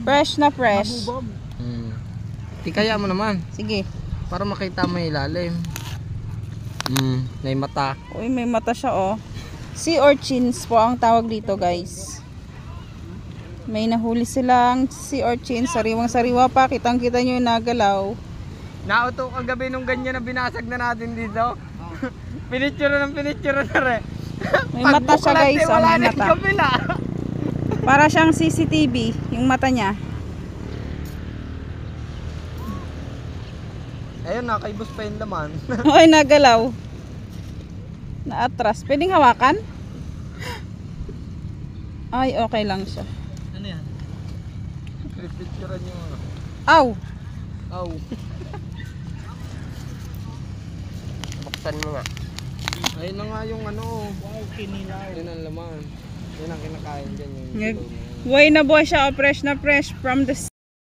Fresh na fresh. Tikaya mo naman. Sige. Para makita mo yung ilalim. May mata. Uy, may mata siya oh. Sea urchins po ang tawag dito guys. May nahuli silang sea urchins. Sariwang-sariwa pa. Kitang-kita nyo yung nagalaw. Nauto kagabi nung ganyan na binasag na natin dito. Pinitsura na rin. May mata siya guys. Oh, may mata. Para siyang CCTV. Yung mata niya. Ayun, nakaibos pa yung laman. Uy, nagalaw. Naatras. Pwedeng hawakan? Ay, okay lang siya. Ano yan? Pipicturean nyo. Aw! Aw. Buksan mo nga. Ayun na nga yung ano. Wow, kinilaw. Yun ang laman. Yun ang kinakain dyan. Yung Buhay na buhay siya. Fresh na fresh from the